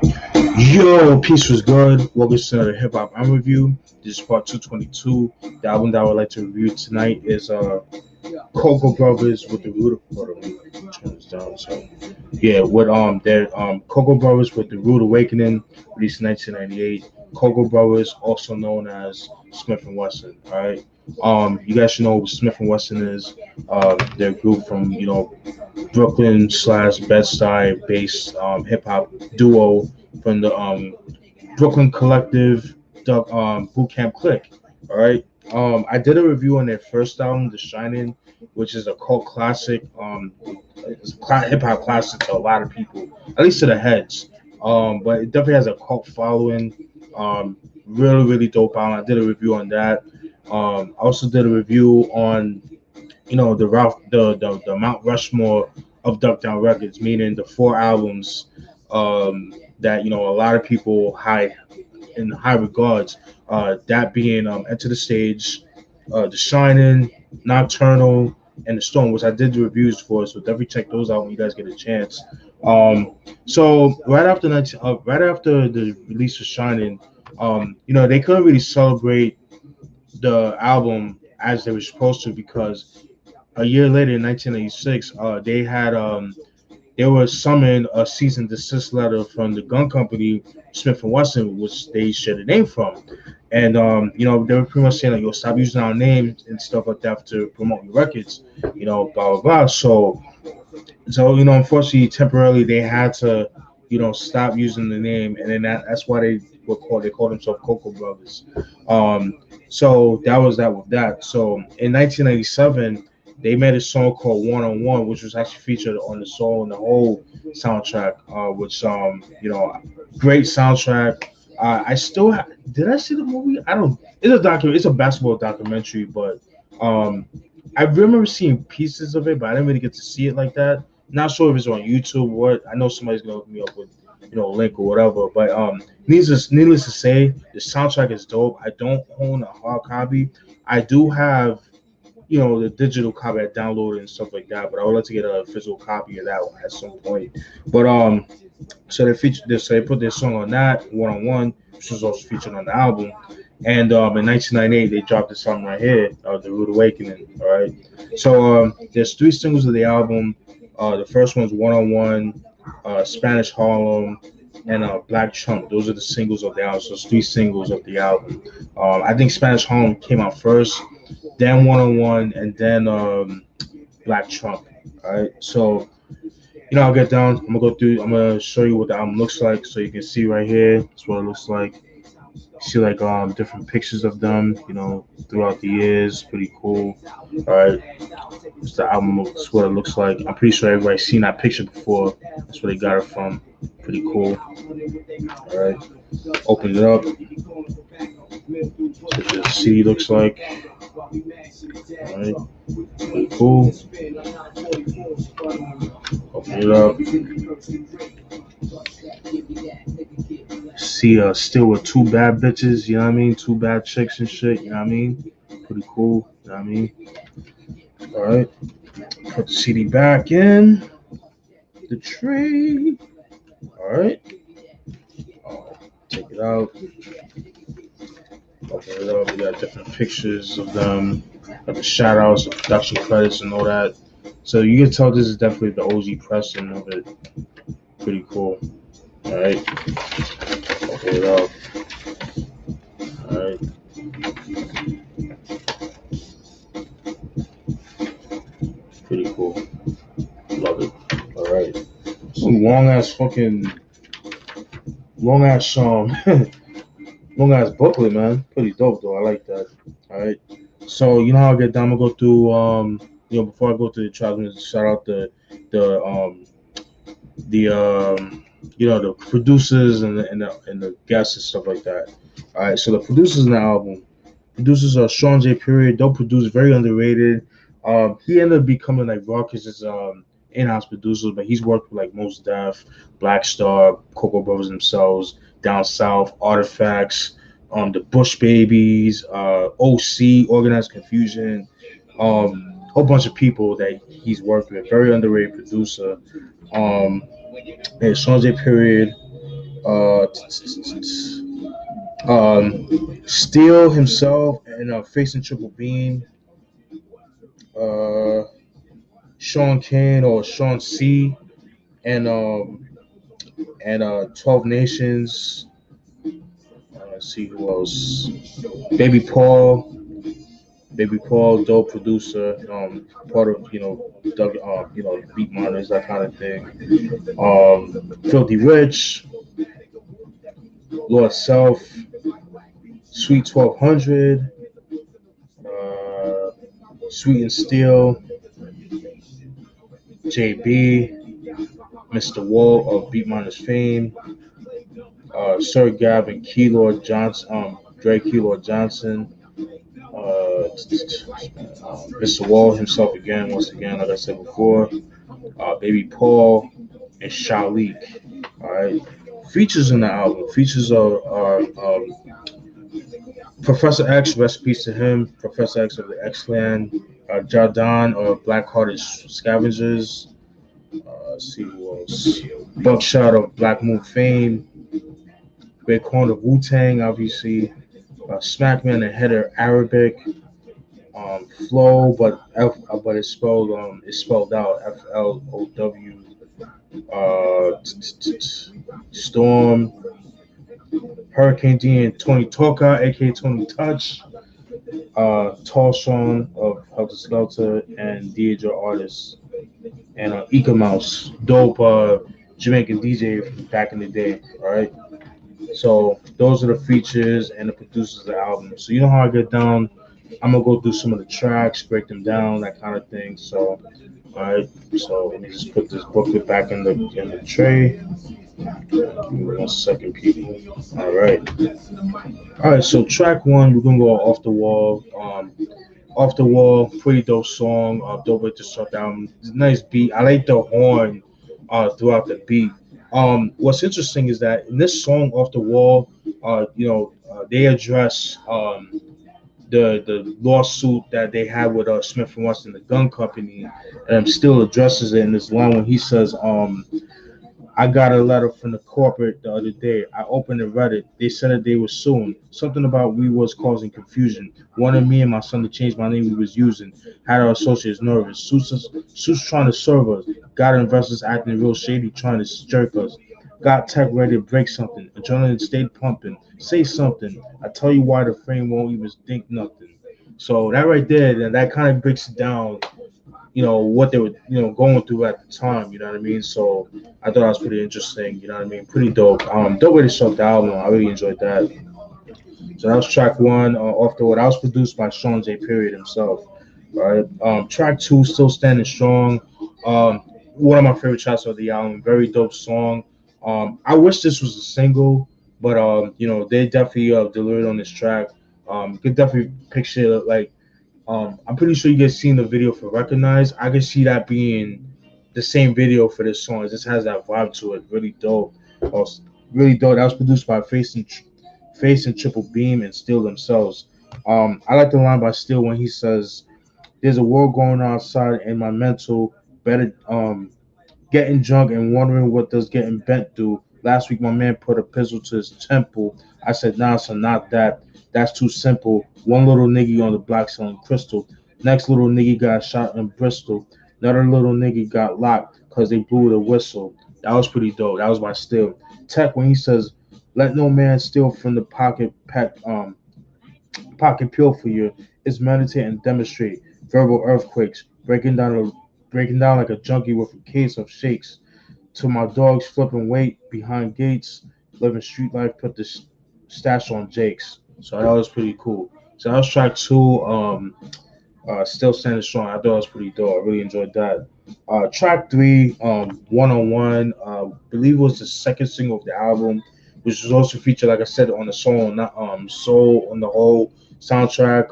Yo, peace was good. Welcome to the Hip Hop I'm Review. This is part 222. The album that I would like to review tonight is Coco Brothers with the Root. Hold on, let me turn this down. So yeah, with their Coco Brothers with the Rude Awakening, released in 1998. Coco Brothers, also known as Smif-N-Wessun. All right. You guys should know what Smif-N-Wessun is. They're a group from Brooklyn slash Bed-Stuy based hip hop duo from the Brooklyn Collective Boot Camp Click. All right. I did a review on their first album, The Shining, which is a cult classic. It's a hip hop classic to a lot of people, at least to the heads. But it definitely has a cult following. Really, really dope album. I did a review on that. I also did a review on the Mount Rushmore of Duck Down Records, meaning the four albums that a lot of people high in high regards. That being Enter the Stage, The Shining, Nocturnal, and The Storm, which I did the reviews for. So definitely check those out when you guys get a chance. So right after the release of Shining, they couldn't really celebrate the album as they were supposed to because a year later in 1986, they were summoned a cease and desist letter from the gun company Smith and Wesson, which they shared the name from, and they were pretty much saying like, "Yo, stop using our name and stuff like that to promote your records," blah blah blah. So unfortunately, temporarily they had to, stop using the name, and then that's why they called themselves Coco Brothers. So that was that with that. So in 1997, they made a song called One on One, which was actually featured on the song and the whole soundtrack. Which great soundtrack. I still did I see the movie? I don't. It's a document. It's a basketball documentary, but um, I remember seeing pieces of it, but I didn't really get to see it like that. Not sure if it's on YouTube or what. I know somebody's gonna hook me up with a link or whatever. But needless to say, the soundtrack is dope. I don't own a hard copy. I do have the digital copy I downloaded and stuff like that. But I would like to get a physical copy of that one at some point. But so they featured this. So they put this song on that One on One, which was also featured on the album. And in 1998, they dropped this song right here, "The Rude Awakening." All right. So there's three singles of the album. The first one's "One on One," "Spanish Harlem," and "Black Trump." Those are the singles of the album. So it's three singles of the album. I think "Spanish Harlem" came out first, then "One on One," and then "Black Trump." All right. So I'll get down. I'm gonna go through. I'm gonna show you what the album looks like, so you can see right here. That's what it looks like. See like different pictures of them, throughout the years. Pretty cool. All right, it's the album. That's what it looks like. I'm pretty sure everybody's seen that picture before. That's where they got it from. Pretty cool. All right, open it up. That's what the CD looks like. All right, pretty cool. Open it up. See, still with two bad bitches. You know what I mean? Two bad chicks and shit. You know what I mean? Pretty cool. You know what I mean? All right. Put the CD back in the tray. All right. Take it out. Open it up. We got different pictures of them, like the shout outs, the production credits, and all that. So you can tell this is definitely the OG pressing of it. Pretty cool. All right. Open it up. All right. Pretty cool. Love it. All right. Some long ass long ass booklet, man. Pretty dope though. I like that. All right. So how I get down. I'm gonna go through. Before I go through the tracks, I'm gonna shout out the the the producers and the guests and stuff like that. All right. So the producers in the album. Producers are Sean J. Period. Dope producer, very underrated. He ended up becoming like Rawkis's in-house producer, but he's worked with like Mos Def, Black Star, Coco Brothers themselves, Down South, Artifacts, the Bush Babies, OC, Organized Confusion, whole bunch of people that he's worked with. Very underrated producer. And Sean J. Period. Steele himself and facing Triple Beam. Uh, Sean Kane or Sean C. And 12 Nations. Let's see who else. Baby Paul. Baby Paul, dope producer. Part of beat miners, that kind of thing. Filthy Rich, Lord Self, Sweet 1200, uh, Sweet and Steel, JB, Mr. Wall of Beat Miners fame, Sir Gavin Keylord Johnson, Dre Keylord Johnson, Mr. Wall himself again, once again, like I said before, Baby Paul, and Shalik. All right, features in the album. Features are Professor X, rest in peace to him. Professor X of the X Clan. Jardon of Black Hearted Scavengers. Let's see who else. Buckshot of Black Moon fame. Raekwon of Wu Tang, obviously. Smackman and Header Arabic. Flow, but it's spelled out FLOW. Storm, Hurricane D and Tony Toka, aka Tony Touch, Tall Sean of Helter Skelter, and Deidre Artist, and Eek-A Mouse, dope Jamaican DJ from back in the day. All right, so those are the features and the producers of the album. So you know how I get down. I'm gonna go through some of the tracks, break them down, that kind of thing. So, all right. So let me just put this booklet back in the tray. Give me 1 second, people. All right. All right. So track one, we're gonna go off the wall. Off the wall, pretty dope song. Dope way to start down. Nice beat. I like the horn. Throughout the beat. What's interesting is that in this song, off the wall, they address the lawsuit that they had with Smif-N-Wessun, the gun company, and still addresses it in this line when he says, I got a letter from the corporate the other day. I opened and read it. They said that they were suing. Something about we was causing confusion. Wanted me and my son to change my name we was using. Had our associates nervous. Suits trying to serve us. Got investors acting real shady trying to jerk us. Got tech ready to break something. Adrenaline stayed pumping. Say something. I tell you why the frame won't even think nothing. So that right there, that kind of breaks it down, what they were, going through at the time, you know what I mean? So I thought that was pretty interesting, you know what I mean? Pretty dope. Dope way to start the album. I really enjoyed that. So that was track one, off the wood. That was produced by Sean J. Period himself. All right. Track two, Still Standing Strong. One of my favorite tracks of the album. Very dope song. I wish this was a single, but they definitely delivered on this track. You could definitely picture like I'm pretty sure you guys seen the video for Recognize. I can see that being the same video for this song. It just has that vibe to it. Really dope. Really dope. That was produced by Face and Triple Beam and Steel themselves. I like the line by Steel when he says, "There's a war going on outside in my mental. Better getting drunk and wondering what does getting bent do. Last week, my man put a pistol to his temple. I said, nah, son, not that. That's too simple. One little nigga on the block selling crystal. Next little nigga got shot in Bristol. Another little nigga got locked because they blew the whistle. That was pretty dope. That was my Still. Tech when he says, let no man steal from the pocket pure for you. It's meditate and demonstrate. Verbal earthquakes. Breaking down like a junkie with a case of shakes. To my dogs flipping weight behind gates, living street life, put the stash on Jake's. So that was pretty cool. So that was track two. Still Standing Strong. I thought it was pretty dope. I really enjoyed that. Track three, One on One. Believe it was the second single of the album, which was also featured, like I said, on the song, not Soul on the whole soundtrack.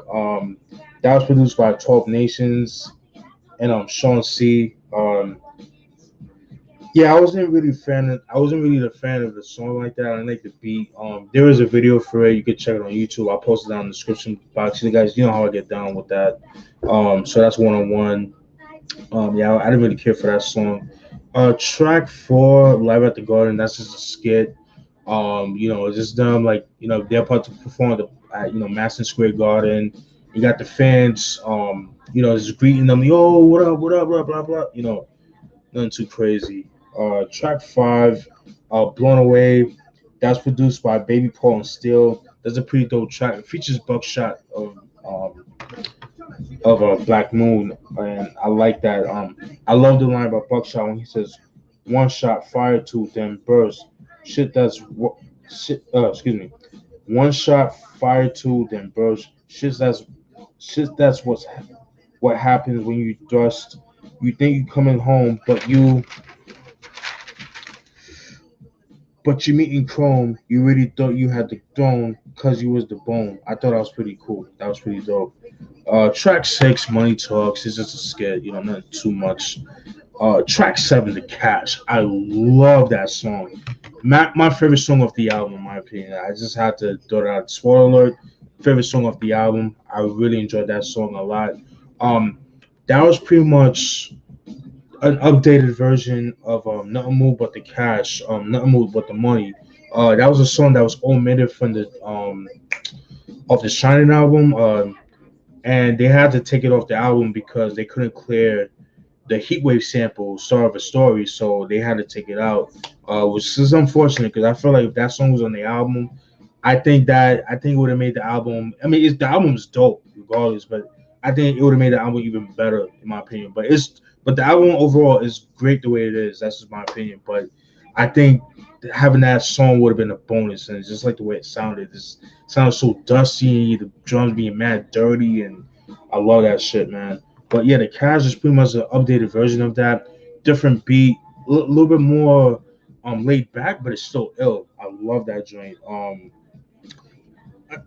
That was produced by 12 Nations and Sean C. Yeah, I wasn't really the fan of the song like that. I like the beat. There is a video for it. You can check it on YouTube. I'll post it down in the description box. You guys, you know how I get down with that. So that's One on One. Yeah, I didn't really care for that song. Track four, Live at the Garden. That's just a skit. Just them like they're about to perform at Madison Square Garden. You got the fans, just greeting them, yo, what up, blah blah blah. Nothing too crazy. Track five, Blown Away. That's produced by Baby Paul and Steel. That's a pretty dope track. It features Buckshot um, of a Black Moon, and I like that. I love the line by Buckshot when he says, "One shot, fire two, then burst." Shit, that's what. Shit. Excuse me. One shot, fire two, then burst. Shit. That's what happens when you thrust. You think you coming home, but you meet in Chrome. You really thought you had the throne because you was the bone. I thought that was pretty cool. That was pretty dope. Track six, Money Talks. It's just a skit. Nothing too much. Track seven, The Cash. I love that song. My favorite song of the album, in my opinion. I just had to throw that out. Spoiler alert. Favorite song of the album. I really enjoyed that song a lot. Um, that was pretty much an updated version of Nothing More But the Cash. Nothing More But the Money. That was a song that was omitted from the of the Shining album. And they had to take it off the album because they couldn't clear the Heatwave sample "Star of a Story," so they had to take it out, which is unfortunate because I feel like if that song was on the album, I think it would have made the album. I mean, the album's dope regardless, but I think it would have made the album even better in my opinion. But the album overall is great the way it is. That's just my opinion. But I think having that song would have been a bonus, and it's just like the way it sounded. It sounded so dusty, the drums being mad dirty, and I love that shit, man. But yeah, the Cash is pretty much an updated version of that, different beat, a little bit more laid back, but it's still ill. I love that joint.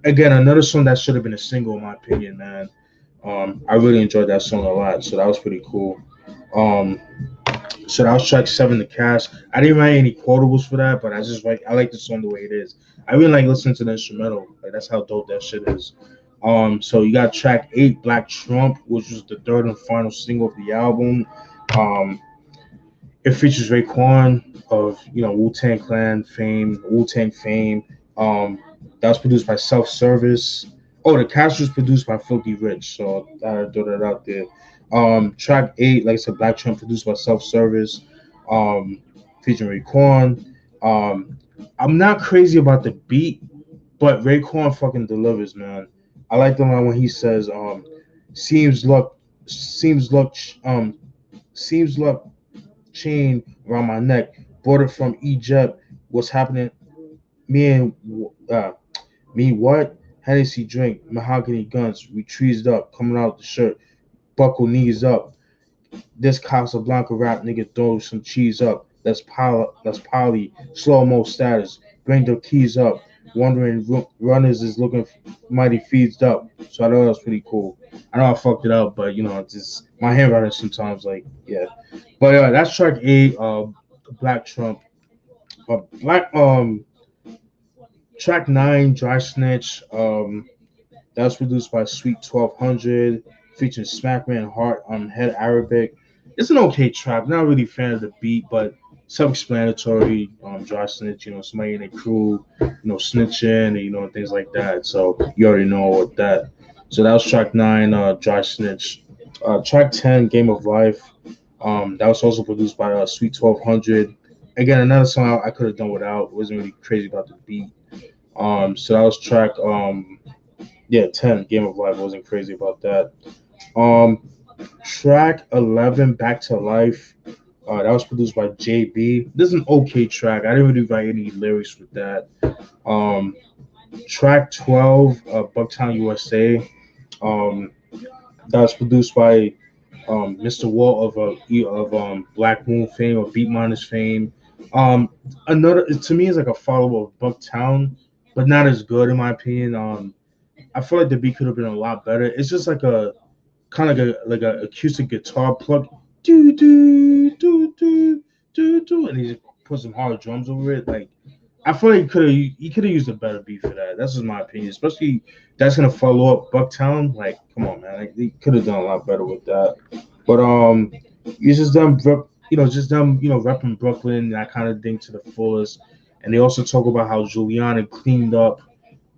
Again, another song that should have been a single, in my opinion, man. I really enjoyed that song a lot, so that was pretty cool. Um, so that was track seven, The Cash. I didn't write any quotables for that, but I like the song the way it is. I really like listening to the instrumental. Like that's how dope that shit is. So you got track eight, Black Trump, which was the third and final single of the album. Um, it features Raekwon of Wu Tang Clan fame, Wu Tang fame. Um, that was produced by Self Service. Oh, the cast was produced by Filthy Rich, so I throw that out there. Track eight, like I said, Black Trump produced by Self Service, um, featuring Raekwon. Um, I'm not crazy about the beat, but Raekwon fucking delivers, man. I like the line when he says, "Seems luck, seems luck, seems luck chain around my neck. Bought it from Egypt. What's happening? Me and uh, me what? Hennessy drink, mahogany guns. We trees up, coming out the shirt. Buckle knees up. This Casablanca rap nigga throw some cheese up. Let's poly. Slow mo status. Bring the keys up. Wondering runners is looking mighty feeds up. So I know that was pretty cool. I know I fucked it up, but it's just my handwriting sometimes like yeah. But that's track eight. Black Trump. Black Track nine, Dry Snitch. That was produced by Sweet 1200, featuring Smackman Heart on Head Arabic. It's an okay track. Not really a fan of the beat, but self-explanatory. Dry Snitch, somebody in the crew, snitching, and, things like that. So you already know what that. So that was track nine, Dry Snitch. Track 10, Game of Life. That was also produced by Sweet 1200. Again, another song I could have done without. Wasn't really crazy about the beat. So that was track yeah, 10, Game of Life. Wasn't crazy about that. Um, Track 11, Back to Life. That was produced by JB. This is an okay track. I didn't really write any lyrics with that. Um, Track 12, Bucktown, USA. Um, that was produced by Mr. Walt of Black Moon fame or Beat Miners fame. Another to me is like a follow of Bucktown, but not as good in my opinion. I feel like the beat could have been a lot better. It's just like a kind of like a acoustic guitar plug, do do do do do do, and he just put some hard drums over it. Like I feel like he could have used a better beat for that. That's just my opinion. Especially that's gonna follow up Bucktown. Like come on, man, like, they could have done a lot better with that. But it's just them, just them, repping Brooklyn, that kind of thing to the fullest. And they also talk about how Giuliani cleaned up,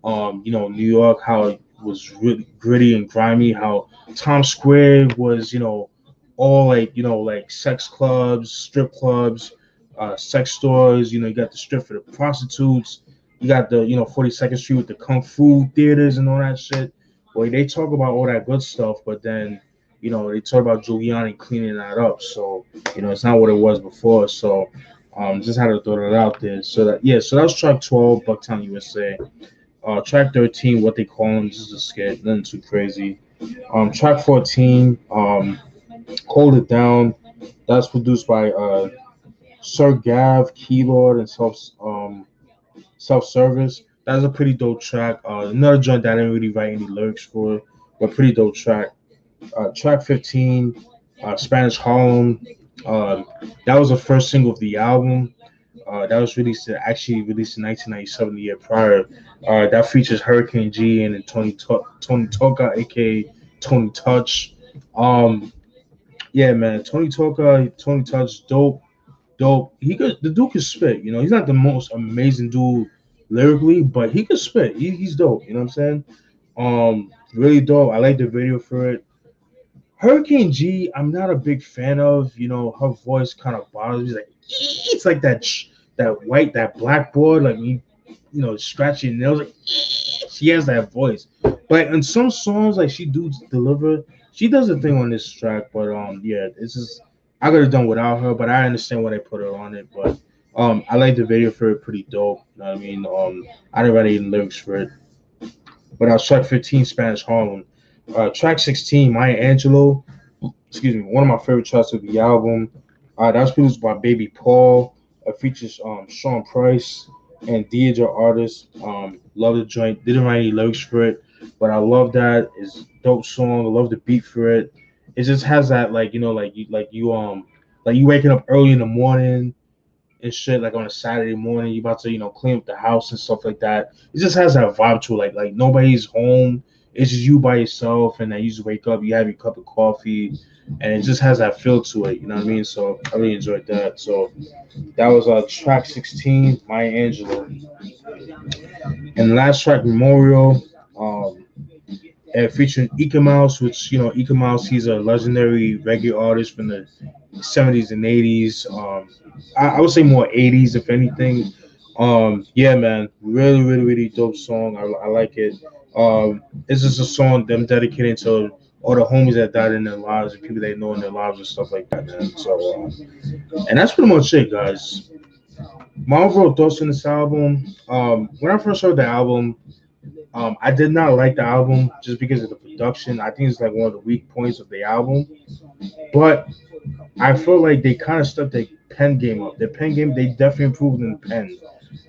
New York, how it was really gritty and grimy, how Times Square was, all like, like sex clubs, strip clubs, sex stores. You got the strip for the prostitutes. You got the, 42nd Street with the kung fu theaters and all that shit. Well, they talk about all that good stuff, but then, they talk about Giuliani cleaning that up. So, it's not what it was before. So, just had to throw that out there. So so that was track 12, Bucktown, USA. Track 13, what they call him, just a skit, nothing too crazy. Track 14, Hold It Down. That's produced by Sir Gav, Keylord, and Self Service. That's a pretty dope track. Another joint that I didn't really write any lyrics for, but pretty dope track. Track 15, Spanish Harlem. Uh, that was the first single of the album. That was actually released in 1997, the year prior. That features Hurricane G and Tony Toka, aka Tony Touch. Um, yeah, man, Tony Touch, dope, dope. The dude can spit. He's not the most amazing dude lyrically, but he can spit. He's dope. You know what I'm saying? Really dope. I like the video for it. Hurricane G, I'm not a big fan of. Her voice kind of bothers me. Like it's like that blackboard, like scratch your nails. Like she has that voice, but in some songs, like she do deliver. She does a thing on this track, but yeah, it's just I could have done without her, but I understand why they put her on it. But I like the video for it, pretty dope. You know what I mean? I didn't write any lyrics for it, but I was track 15, Spanish Harlem. Track 16, Maya Angelou. Excuse me, one of my favorite tracks of the album. That was produced by Baby Paul. It features Sean Price and Deidre Artist. Love the joint. Didn't write any lyrics for it, but I love that. It's a dope song. I love the beat for it. It just has that like you waking up early in the morning and shit, like on a Saturday morning, you about to, clean up the house and stuff like that. It just has that vibe to it, like nobody's home. It's just you by yourself, and then you just wake up, you have your cup of coffee, and it just has that feel to it. You know what I mean? So I really enjoyed that. So that was track 16, Maya Angelou, and the last track, Memorial. And featuring Eek-A Mouse, which Eek-A Mouse, he's a legendary reggae artist from the 70s and 80s. I would say more 80s if anything. Yeah, man, really, really, really dope song. I like it. This is a song them dedicating to all the homies that died in their lives and people they know in their lives and stuff like that, man. So, and that's pretty much it, guys. My overall thoughts on this album. When I first heard the album, I did not like the album just because of the production. I think it's like one of the weak points of the album. But I feel like they kind of stepped their pen game up. Their pen game, they definitely improved in the pen,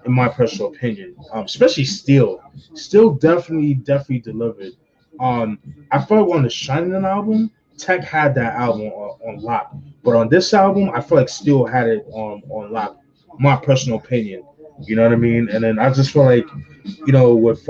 in my personal opinion. Especially Steel. Steel definitely delivered. Um, I felt like on the Shining album, Tech had that album on lock. But on this album, I feel like Steel had it on lock. My personal opinion. You know what I mean? And then I just feel like, with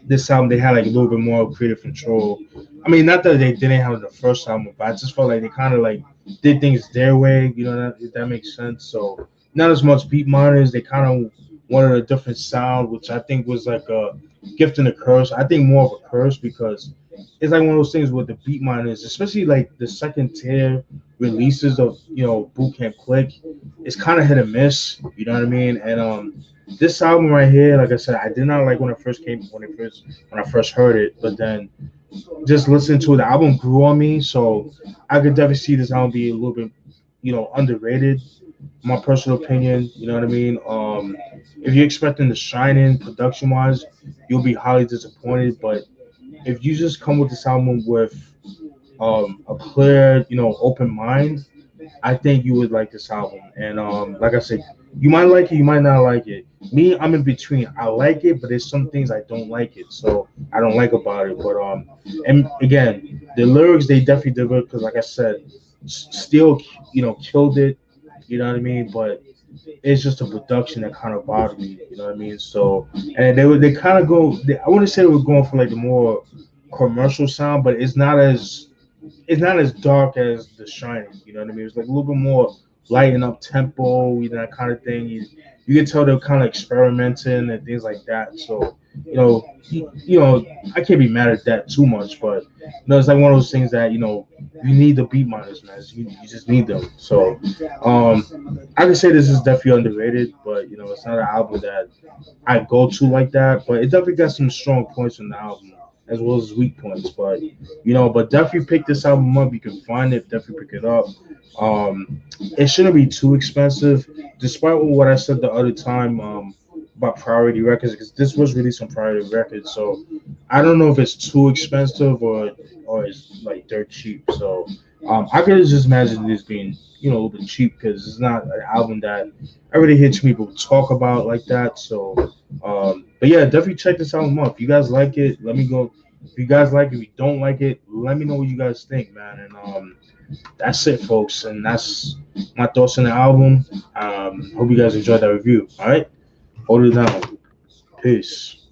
this album, they had like a little bit more creative control. I mean, not that they didn't have the first album, but I just felt like they kind of like did things their way. If that makes sense. So not as much beat miners. They kind of wanted a different sound, which I think was like a gift and a curse. I think more of a curse because it's like one of those things with the beat miners, especially like the second tier releases of Boot Camp Click. It's kind of hit or miss. You know what I mean? And this album right here, like I said, I did not like when I first heard it, but then just listening to it, the album grew on me. So I could definitely see this album be a little bit, underrated. My personal opinion, you know what I mean. If you're expecting the Shining production wise, you'll be highly disappointed. But if you just come with this album with a clear, open mind, I think you would like this album. And like I said, you might like it, you might not like it. Me, I'm in between. I like it, but there's some things I don't like it. So I don't like about it. But and again, the lyrics they definitely did it because, like I said, still, killed it. You know what I mean? But it's just a production that kind of bothered me. You know what I mean? So and they kind of go. I wouldn't say they were going for like the more commercial sound, but it's not as dark as The Shining. You know what I mean? It's like a little bit more lighten up tempo, that kind of thing. you can tell they're kind of experimenting and things like that. So you know, you know, I can't be mad at that too much, but it's like one of those things that you need the beat miners, man. You just need them. So I can say this is definitely underrated, but it's not an album that I go to like that. But it definitely got some strong points on the album as well as weak points. But but definitely pick this album up. You can find it, definitely pick it up. It shouldn't be too expensive, despite what I said the other time about Priority Records, because this was released on Priority Records. So I don't know if it's too expensive or it's like dirt cheap. So I could just imagine this being a little bit cheap because it's not an album that I really hear too many people talk about like that. So but yeah, definitely check this album out. If you guys like it, let me go. If you guys like it, if you don't like it, let me know what you guys think, man. And that's it, folks. And that's my thoughts on the album. Hope you guys enjoyed that review. All right, hold it down. Peace.